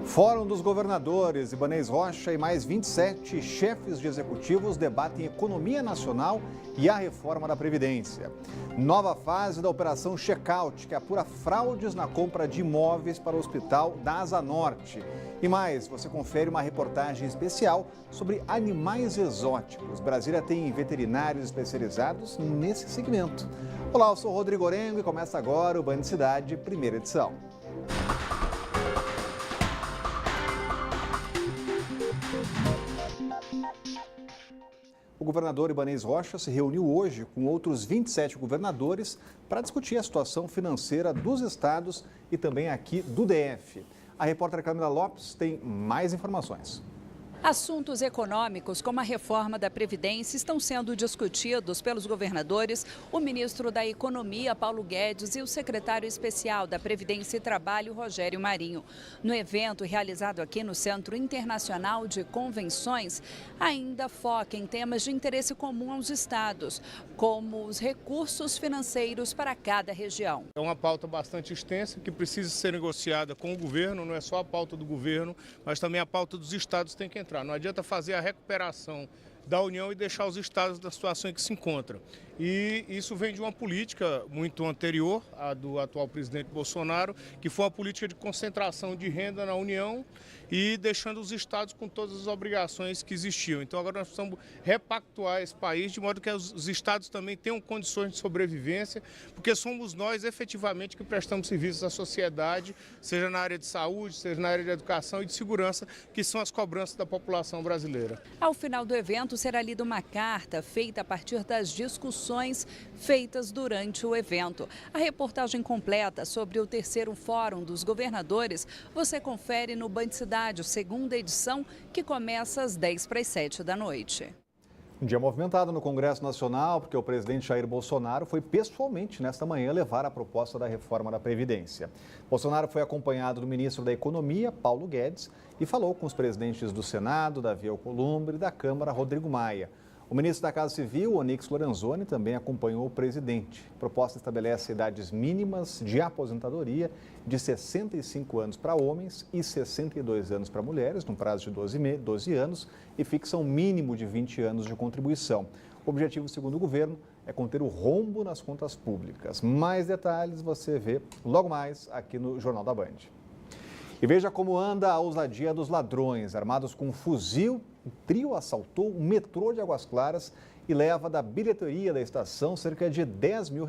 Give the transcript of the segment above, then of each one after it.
Fórum dos Governadores, Ibanez Rocha e mais 27 chefes de executivos debatem economia nacional e a reforma da Previdência. Nova fase da Operação Checkout, que apura fraudes na compra de imóveis para o Hospital da Asa Norte. E mais, você confere uma reportagem especial sobre animais exóticos. Brasília tem veterinários especializados nesse segmento. Olá, eu sou Rodrigo Orengo e começa agora o Band Cidade, primeira edição. O governador Ibanez Rocha se reuniu hoje com outros 27 governadores para discutir a situação financeira dos estados e também aqui do DF. A repórter Camila Lopes tem mais informações. Assuntos econômicos, como a reforma da Previdência, estão sendo discutidos pelos governadores, o ministro da Economia, Paulo Guedes, e o secretário especial da Previdência e Trabalho, Rogério Marinho. No evento realizado aqui no Centro Internacional de Convenções, ainda foca em temas de interesse comum aos estados, como os recursos financeiros para cada região. É uma pauta bastante extensa que precisa ser negociada com o governo, não é só a pauta do governo, mas também a pauta dos estados tem que entrar. Não adianta fazer a recuperação da União e deixar os estados na situação em que se encontram. E isso vem de uma política muito anterior à do atual presidente Bolsonaro, que foi uma política de concentração de renda na União e deixando os estados com todas as obrigações que existiam. Então agora nós precisamos repactuar esse país de modo que os estados também tenham condições de sobrevivência, porque somos nós efetivamente que prestamos serviços à sociedade, seja na área de saúde, seja na área de educação e de segurança, que são as cobranças da população brasileira. Ao final do evento será lida uma carta feita a partir das discussões feitas durante o evento. A reportagem completa sobre o terceiro Fórum dos Governadores você confere no Band Cidade, segunda edição, que começa às 6:50 da noite. Um dia movimentado no Congresso Nacional, porque o presidente Jair Bolsonaro foi pessoalmente nesta manhã levar a proposta da reforma da Previdência. Bolsonaro foi acompanhado do ministro da Economia, Paulo Guedes, e falou com os presidentes do Senado, Davi Alcolumbre, e da Câmara, Rodrigo Maia. O ministro da Casa Civil, Onyx Lorenzoni, também acompanhou o presidente. A proposta estabelece idades mínimas de aposentadoria de 65 anos para homens e 62 anos para mulheres, num prazo de 12 anos, e fixa um mínimo de 20 anos de contribuição. O objetivo, segundo o governo, é conter o rombo nas contas públicas. Mais detalhes você vê logo mais aqui no Jornal da Band. E veja como anda a ousadia dos ladrões. Armados com um fuzil, o trio assaltou um metrô de Águas Claras e leva da bilheteria da estação cerca de R$10 mil.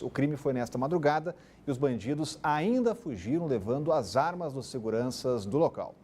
O crime foi nesta madrugada e os bandidos ainda fugiram levando as armas dos seguranças do local.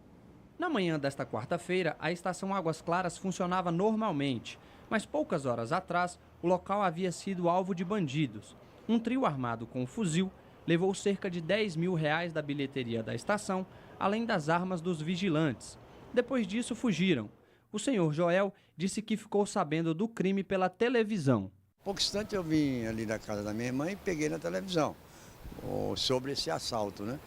Na manhã desta quarta-feira, a estação Águas Claras funcionava normalmente, mas poucas horas atrás, o local havia sido alvo de bandidos. Um trio armado com um fuzil levou cerca de R$10 mil da bilheteria da estação, além das armas dos vigilantes. Depois disso, fugiram. O senhor Joel disse que ficou sabendo do crime pela televisão. Pouco instante eu vim ali da casa da minha irmã e peguei na televisão sobre esse assalto, né?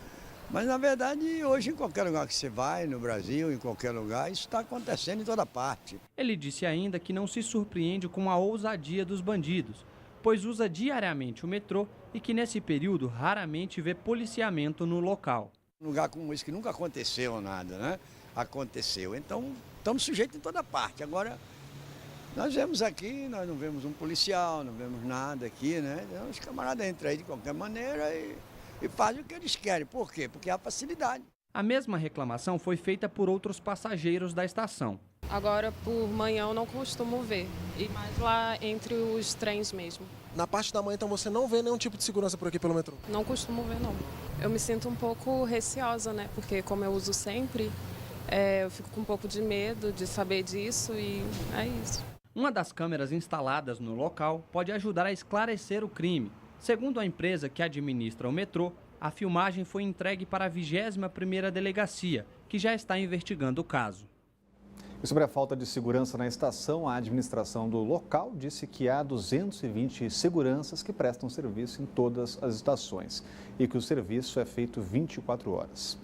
Mas, na verdade, hoje, em qualquer lugar que você vai, no Brasil, em qualquer lugar, isso está acontecendo em toda parte. Ele disse ainda que não se surpreende com a ousadia dos bandidos, pois usa diariamente o metrô e que, nesse período, raramente vê policiamento no local. Um lugar como esse que nunca aconteceu nada, né? Aconteceu. Então, estamos sujeitos em toda parte. Agora, nós vemos aqui, nós não vemos um policial, não vemos nada aqui, né? Então, os camaradas entram aí de qualquer maneira e fazem o que eles querem. Por quê? Porque há facilidade. A mesma reclamação foi feita por outros passageiros da estação. Agora, por manhã, eu não costumo ver, e mais lá entre os trens mesmo. Na parte da manhã, então, você não vê nenhum tipo de segurança por aqui pelo metrô? Não costumo ver, não. Eu me sinto um pouco receosa, né? Porque como eu uso sempre, eu fico com um pouco de medo de saber disso e é isso. Uma das câmeras instaladas no local pode ajudar a esclarecer o crime. Segundo a empresa que administra o metrô, a filmagem foi entregue para a 21ª Delegacia, que já está investigando o caso. E sobre a falta de segurança na estação, a administração do local disse que há 220 seguranças que prestam serviço em todas as estações e que o serviço é feito 24 horas.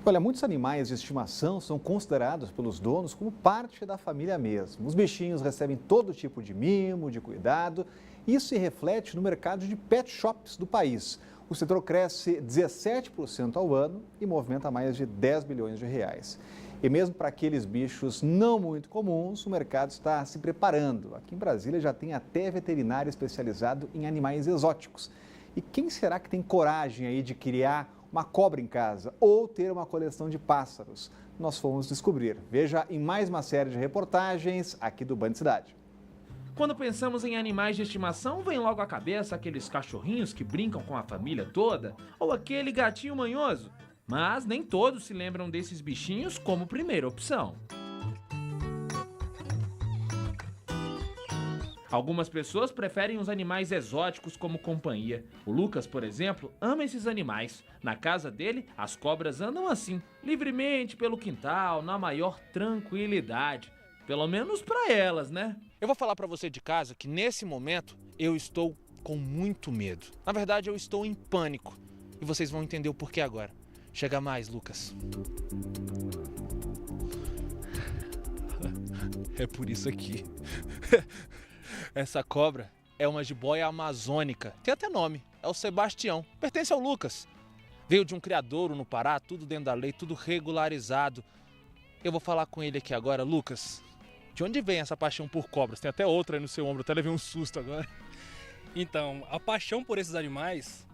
Olha, muitos animais de estimação são considerados pelos donos como parte da família mesmo. Os bichinhos recebem todo tipo de mimo, de cuidado. Isso se reflete no mercado de pet shops do país. O setor cresce 17% ao ano e movimenta mais de 10 bilhões de reais. E mesmo para aqueles bichos não muito comuns, o mercado está se preparando. Aqui em Brasília já tem até veterinário especializado em animais exóticos. E quem será que tem coragem aí de criar uma cobra em casa ou ter uma coleção de pássaros? Nós fomos descobrir. Veja em mais uma série de reportagens aqui do Band Cidade. Quando pensamos em animais de estimação, vem logo à cabeça aqueles cachorrinhos que brincam com a família toda ou aquele gatinho manhoso. Mas nem todos se lembram desses bichinhos como primeira opção. Algumas pessoas preferem os animais exóticos como companhia. O Lucas, por exemplo, ama esses animais. Na casa dele, as cobras andam assim, livremente pelo quintal, na maior tranquilidade. Pelo menos para elas, né? Eu vou falar para você de casa que nesse momento eu estou com muito medo. Na verdade, eu estou em pânico. E vocês vão entender o porquê agora. Chega mais, Lucas. É por isso aqui. Essa cobra é uma jiboia amazônica. Tem até nome. É o Sebastião. Pertence ao Lucas. Veio de um criadouro no Pará, tudo dentro da lei, tudo regularizado. Eu vou falar com ele aqui agora. Lucas, de onde vem essa paixão por cobras? Tem até outra aí no seu ombro. Até levei um susto agora. Então, a paixão por esses animais,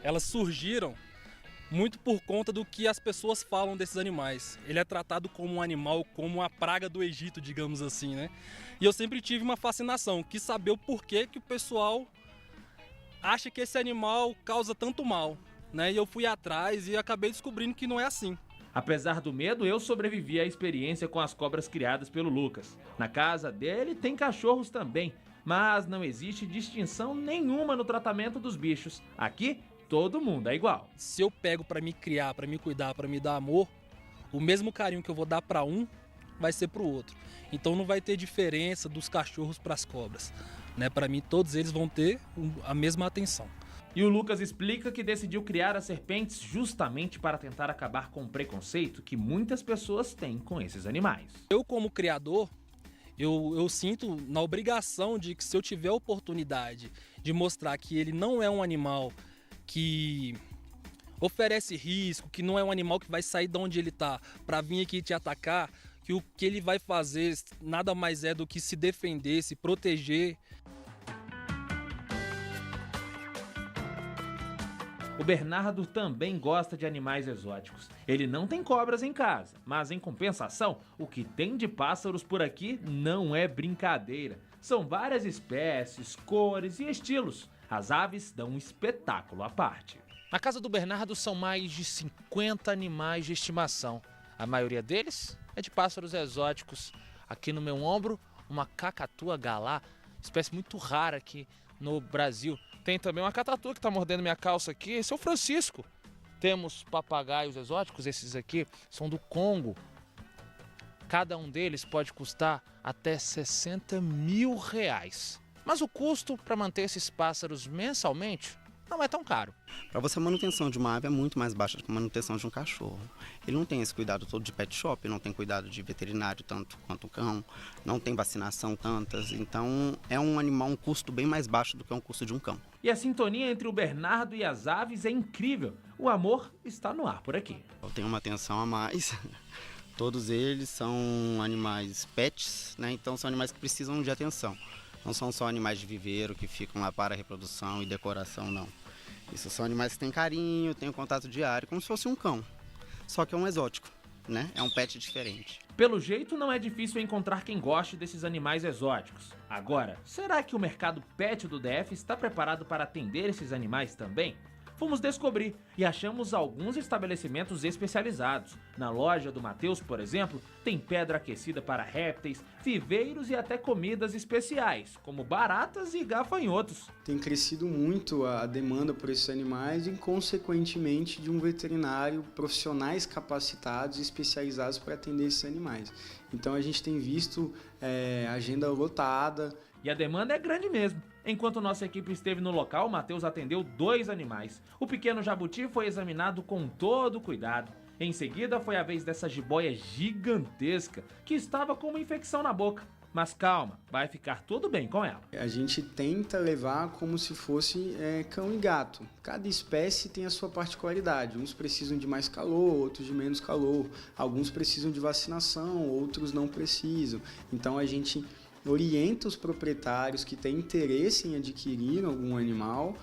elas surgiram muito por conta do que as pessoas falam desses animais. Ele é tratado como um animal, como uma praga do Egito, digamos assim, né? E eu sempre tive uma fascinação, quis saber o porquê que o pessoal acha que esse animal causa tanto mal, né? E eu fui atrás e acabei descobrindo que não é assim. Apesar do medo, eu sobrevivi à experiência com as cobras criadas pelo Lucas. Na casa dele tem cachorros também, mas não existe distinção nenhuma no tratamento dos bichos. Aqui, todo mundo é igual. Se eu pego para me criar, para me cuidar, para me dar amor, o mesmo carinho que eu vou dar para um vai ser para o outro. Então não vai ter diferença dos cachorros para as cobras, né? Para mim todos eles vão ter a mesma atenção. E o Lucas explica que decidiu criar as serpentes justamente para tentar acabar com o preconceito que muitas pessoas têm com esses animais. Eu como criador, eu sinto na obrigação de que se eu tiver a oportunidade de mostrar que ele não é um animal que oferece risco, que não é um animal que vai sair de onde ele está para vir aqui te atacar, que o que ele vai fazer nada mais é do que se defender, se proteger. O Bernardo também gosta de animais exóticos. Ele não tem cobras em casa, mas em compensação, o que tem de pássaros por aqui não é brincadeira. São várias espécies, cores e estilos. As aves dão um espetáculo à parte. Na casa do Bernardo são mais de 50 animais de estimação. A maioria deles é de pássaros exóticos. Aqui no meu ombro, uma cacatua galá, espécie muito rara aqui no Brasil. Tem também uma catatua que está mordendo minha calça aqui, esse é o Francisco. Temos papagaios exóticos, esses aqui são do Congo. Cada um deles pode custar até R$60 mil. Mas o custo para manter esses pássaros mensalmente não é tão caro. Para você, a manutenção de uma ave é muito mais baixa do que a manutenção de um cachorro. Ele não tem esse cuidado todo de pet shop, não tem cuidado de veterinário tanto quanto o cão, não tem vacinação tantas, então é um animal, um custo bem mais baixo do que um custo de um cão. E a sintonia entre o Bernardo e as aves é incrível. O amor está no ar por aqui. Eu tenho uma atenção a mais. Todos eles são animais pets, né? Então são animais que precisam de atenção. Não são só animais de viveiro que ficam lá para reprodução e decoração, não. Isso são animais que têm carinho, têm um contato diário, como se fosse um cão. Só que é um exótico, né? É um pet diferente. Pelo jeito, não é difícil encontrar quem goste desses animais exóticos. Agora, será que o mercado pet do DF está preparado para atender esses animais também? Fomos descobrir e achamos alguns estabelecimentos especializados. Na loja do Matheus, por exemplo, tem pedra aquecida para répteis, viveiros e até comidas especiais, como baratas e gafanhotos. Tem crescido muito a demanda por esses animais e, consequentemente, de um veterinário, profissionais capacitados e especializados para atender esses animais. Então a gente tem visto agenda lotada. E a demanda é grande mesmo. Enquanto nossa equipe esteve no local, o Matheus atendeu 2 animais. O pequeno jabuti foi examinado com todo cuidado. Em seguida, foi a vez dessa jiboia gigantesca, que estava com uma infecção na boca. Mas calma, vai ficar tudo bem com ela. A gente tenta levar como se fosse cão e gato. Cada espécie tem a sua particularidade. Uns precisam de mais calor, outros de menos calor. Alguns precisam de vacinação, outros não precisam. Então a gente orienta os proprietários que têm interesse em adquirir algum animal,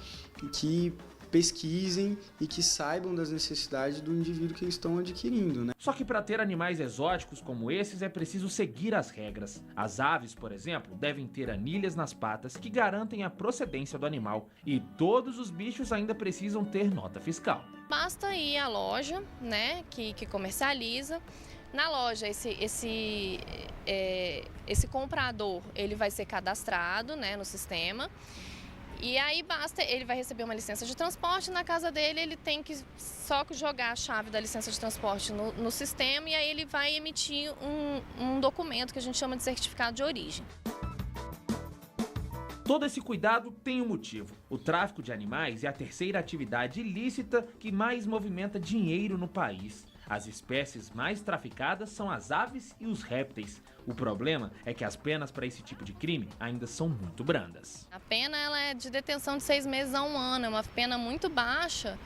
que pesquisem e que saibam das necessidades do indivíduo que eles estão adquirindo, né? Só que para ter animais exóticos como esses é preciso seguir as regras. As aves, por exemplo, devem ter anilhas nas patas que garantem a procedência do animal. E todos os bichos ainda precisam ter nota fiscal. Basta ir à loja, né, que comercializa. Na loja, esse comprador, ele vai ser cadastrado, né, no sistema. E aí basta, ele vai receber uma licença de transporte, na casa dele ele tem que só jogar a chave da licença de transporte no sistema e aí ele vai emitir um documento que a gente chama de certificado de origem. Todo esse cuidado tem um motivo. O tráfico de animais é a terceira atividade ilícita que mais movimenta dinheiro no país. As espécies mais traficadas são as aves e os répteis. O problema é que as penas para esse tipo de crime ainda são muito brandas. A pena ela é de detenção de 6 meses a 1 ano, é uma pena muito baixa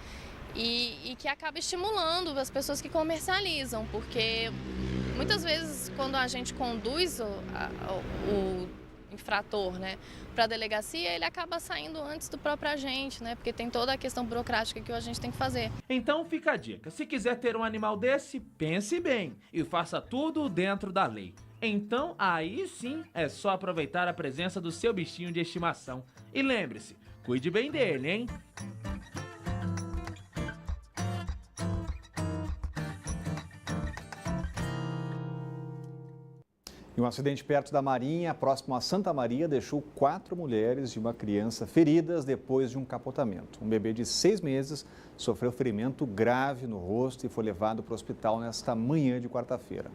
e que acaba estimulando as pessoas que comercializam, porque muitas vezes quando a gente conduz o infrator, né, para a delegacia, ele acaba saindo antes do próprio agente, né, porque tem toda a questão burocrática que a gente tem que fazer. Então fica a dica, se quiser ter um animal desse, pense bem e faça tudo dentro da lei. Então aí sim é só aproveitar a presença do seu bichinho de estimação. E lembre-se, cuide bem dele, hein? Um acidente perto da Marinha, próximo a Santa Maria, deixou 4 mulheres e uma criança feridas depois de um capotamento. Um bebê de 6 meses sofreu ferimento grave no rosto e foi levado para o hospital nesta manhã de quarta-feira.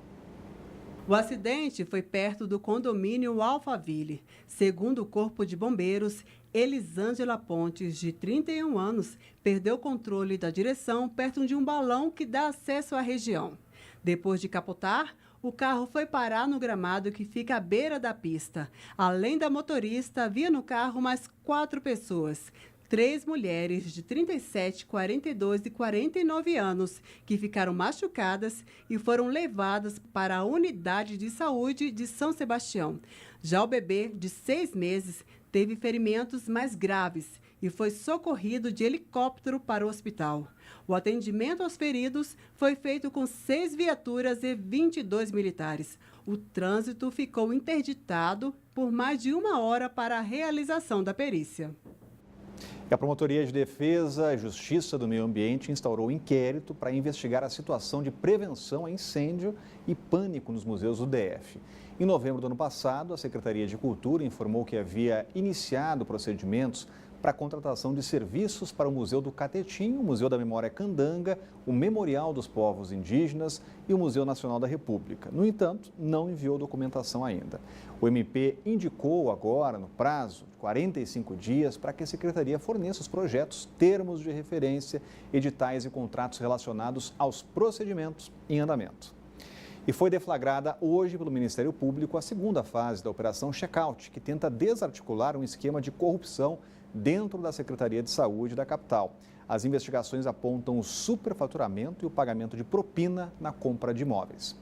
O acidente foi perto do condomínio Alphaville. Segundo o Corpo de Bombeiros, Elisângela Pontes, de 31 anos, perdeu o controle da direção perto de um balão que dá acesso à região. Depois de capotar, o carro foi parar no gramado que fica à beira da pista. Além da motorista, havia no carro mais 4 pessoas. 3 mulheres de 37, 42 e 49 anos que ficaram machucadas e foram levadas para a unidade de saúde de São Sebastião. Já o bebê, de 6 meses, teve ferimentos mais graves e foi socorrido de helicóptero para o hospital. O atendimento aos feridos foi feito com 6 viaturas e 22 militares. O trânsito ficou interditado por mais de 1 hora para a realização da perícia. E a Promotoria de Defesa e Justiça do Meio Ambiente instaurou um inquérito para investigar a situação de prevenção a incêndio e pânico nos museus do DF. Em novembro do ano passado, a Secretaria de Cultura informou que havia iniciado procedimentos para a contratação de serviços para o Museu do Catetim, o Museu da Memória Candanga, o Memorial dos Povos Indígenas e o Museu Nacional da República. No entanto, não enviou documentação ainda. O MP indicou agora, no prazo de 45 dias, para que a Secretaria forneça os projetos, termos de referência, editais e contratos relacionados aos procedimentos em andamento. E foi deflagrada hoje pelo Ministério Público a segunda fase da Operação Checkout, que tenta desarticular um esquema de corrupção dentro da Secretaria de Saúde da capital. As investigações apontam o superfaturamento e o pagamento de propina na compra de imóveis.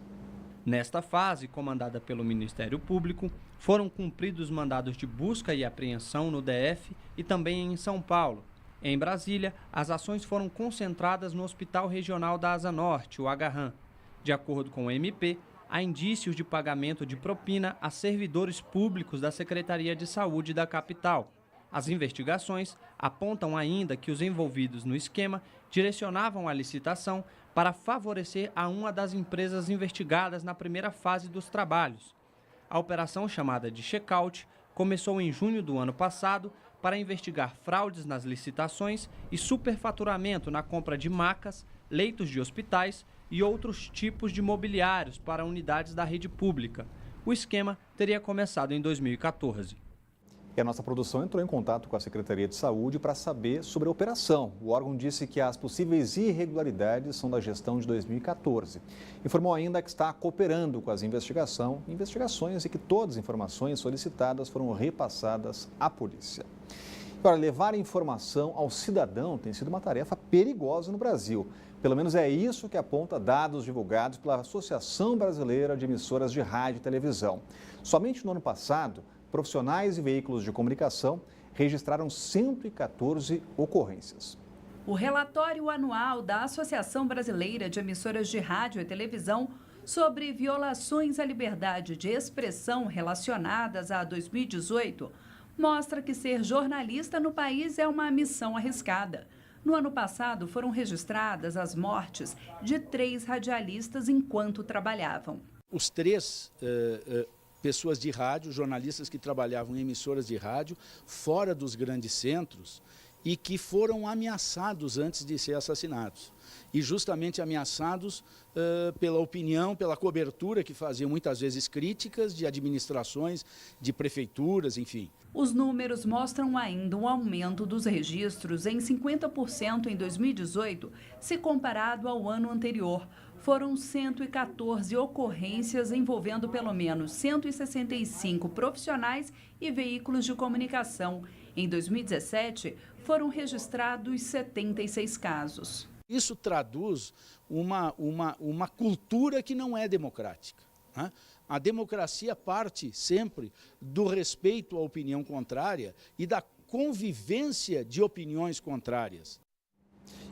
Nesta fase, comandada pelo Ministério Público, foram cumpridos mandados de busca e apreensão no DF e também em São Paulo. Em Brasília, as ações foram concentradas no Hospital Regional da Asa Norte, o Agarram. De acordo com o MP, há indícios de pagamento de propina a servidores públicos da Secretaria de Saúde da capital. As investigações apontam ainda que os envolvidos no esquema direcionavam a licitação para favorecer a uma das empresas investigadas na primeira fase dos trabalhos. A operação, chamada de Checkout, começou em junho do ano passado para investigar fraudes nas licitações e superfaturamento na compra de macas, leitos de hospitais e outros tipos de mobiliários para unidades da rede pública. O esquema teria começado em 2014. E a nossa produção entrou em contato com a Secretaria de Saúde para saber sobre a operação. O órgão disse que as possíveis irregularidades são da gestão de 2014. Informou ainda que está cooperando com as investigações e que todas as informações solicitadas foram repassadas à polícia. Agora, levar informação ao cidadão tem sido uma tarefa perigosa no Brasil. Pelo menos é isso que aponta dados divulgados pela Associação Brasileira de Emissoras de Rádio e Televisão. Somente no ano passado, profissionais e veículos de comunicação registraram 114 ocorrências. O relatório anual da Associação Brasileira de Emissoras de Rádio e Televisão sobre violações à liberdade de expressão relacionadas a 2018 mostra que ser jornalista no país é uma missão arriscada. No ano passado, foram registradas as mortes de 3 radialistas enquanto trabalhavam. Os 3 pessoas de rádio, jornalistas que trabalhavam em emissoras de rádio, fora dos grandes centros, e que foram ameaçados antes de ser assassinados. E justamente ameaçados pela opinião, pela cobertura que faziam muitas vezes críticas de administrações, de prefeituras, enfim. Os números mostram ainda um aumento dos registros em 50% em 2018, se comparado ao ano anterior. Foram 114 ocorrências envolvendo pelo menos 165 profissionais e veículos de comunicação. Em 2017, foram registrados 76 casos. Isso traduz uma cultura que não é democrática, né? A democracia parte sempre do respeito à opinião contrária e da convivência de opiniões contrárias.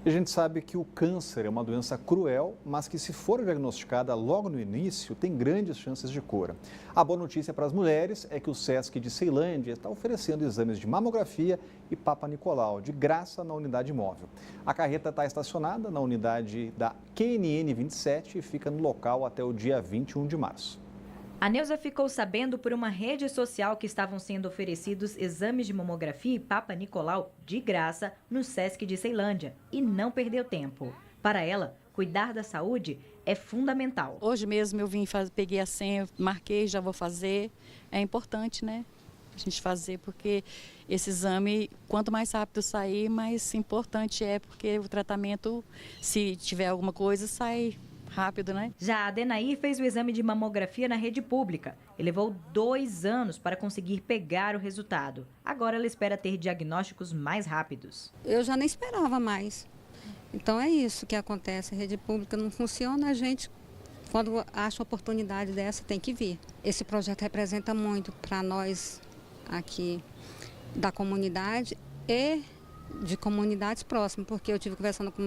E a gente sabe que o câncer é uma doença cruel, mas que se for diagnosticada logo no início, tem grandes chances de cura. A boa notícia para as mulheres é que o SESC de Ceilândia está oferecendo exames de mamografia e Papa Nicolau, de graça na unidade móvel. A carreta está estacionada na unidade da QNN 27 e fica no local até o dia 21 de março. A Neuza ficou sabendo por uma rede social que estavam sendo oferecidos exames de mamografia e Papa Nicolau de graça no SESC de Ceilândia e não perdeu tempo. Para ela, cuidar da saúde é fundamental. Hoje mesmo eu peguei a senha, marquei, já vou fazer. É importante, né? A gente fazer, porque esse exame, quanto mais rápido sair, mais importante é, porque o tratamento, se tiver alguma coisa, sai rápido, né? Já a Adenaí fez o exame de mamografia na rede pública e levou 2 anos para conseguir pegar o resultado. Agora ela espera ter diagnósticos mais rápidos. Eu já nem esperava mais. Então é isso que acontece. A rede pública não funciona, a gente, quando acha oportunidade dessa, tem que vir. Esse projeto representa muito para nós aqui da comunidade e de comunidades próximas, porque eu tive conversando com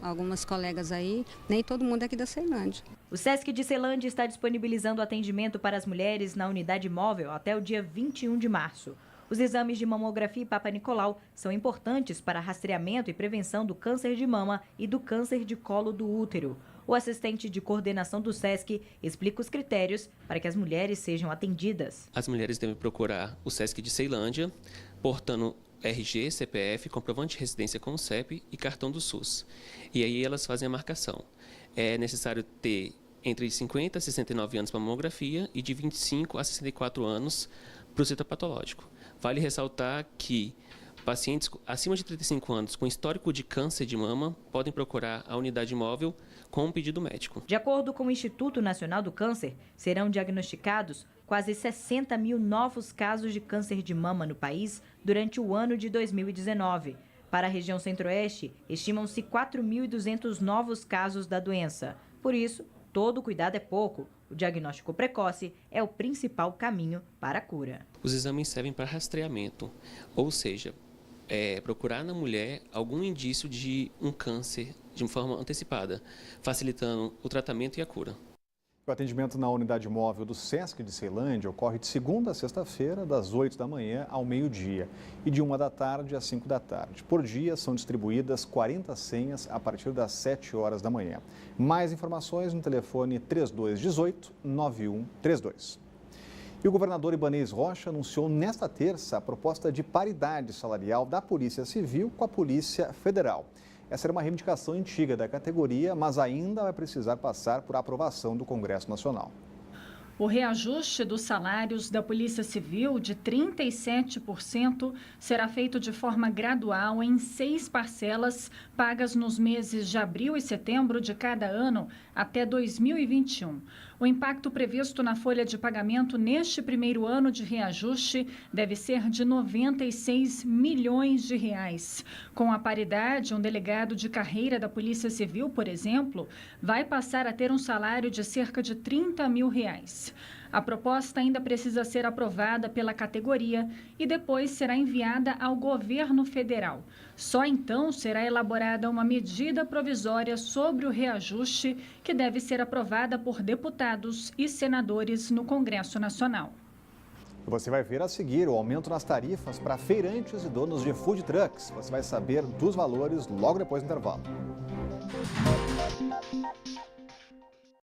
algumas colegas aí, nem todo mundo é aqui da Ceilândia. O SESC de Ceilândia está disponibilizando atendimento para as mulheres na unidade móvel até o dia 21 de março. Os exames de mamografia e Papa Nicolau são importantes para rastreamento e prevenção do câncer de mama e do câncer de colo do útero. O assistente de coordenação do SESC explica os critérios para que as mulheres sejam atendidas. As mulheres devem procurar o SESC de Ceilândia, portando RG, CPF, comprovante de residência com o CEP e cartão do SUS. E aí elas fazem a marcação. É necessário ter entre 50 a 69 anos para mamografia e de 25 a 64 anos para o citopatológico. Vale ressaltar que pacientes acima de 35 anos com histórico de câncer de mama podem procurar a unidade móvel com um pedido médico. De acordo com o Instituto Nacional do Câncer, serão diagnosticados quase 60 mil novos casos de câncer de mama no país durante o ano de 2019. Para a região centro-oeste, estimam-se 4.200 novos casos da doença. Por isso, todo cuidado é pouco. O diagnóstico precoce é o principal caminho para a cura. Os exames servem para rastreamento, ou seja, procurar na mulher algum indício de um câncer de forma antecipada, facilitando o tratamento e a cura. O atendimento na unidade móvel do SESC de Ceilândia ocorre de segunda a sexta-feira, das 8 da manhã ao meio-dia e de 1 da tarde às 5 da tarde. Por dia, são distribuídas 40 senhas a partir das 7 horas da manhã. Mais informações no telefone 3218-9132. E o governador Ibanez Rocha anunciou nesta terça a proposta de paridade salarial da Polícia Civil com a Polícia Federal. Essa era uma reivindicação antiga da categoria, mas ainda vai precisar passar por aprovação do Congresso Nacional. O reajuste dos salários da Polícia Civil de 37% será feito de forma gradual em 6 parcelas, pagas nos meses de abril e setembro de cada ano até 2021. O impacto previsto na folha de pagamento neste primeiro ano de reajuste deve ser de R$ 96 milhões. Com a paridade, um delegado de carreira da Polícia Civil, por exemplo, vai passar a ter um salário de cerca de R$ 30 mil. A proposta ainda precisa ser aprovada pela categoria e depois será enviada ao governo federal. Só então será elaborada uma medida provisória sobre o reajuste, que deve ser aprovada por deputados e senadores no Congresso Nacional. Você vai ver a seguir o aumento nas tarifas para feirantes e donos de food trucks. Você vai saber dos valores logo depois do intervalo.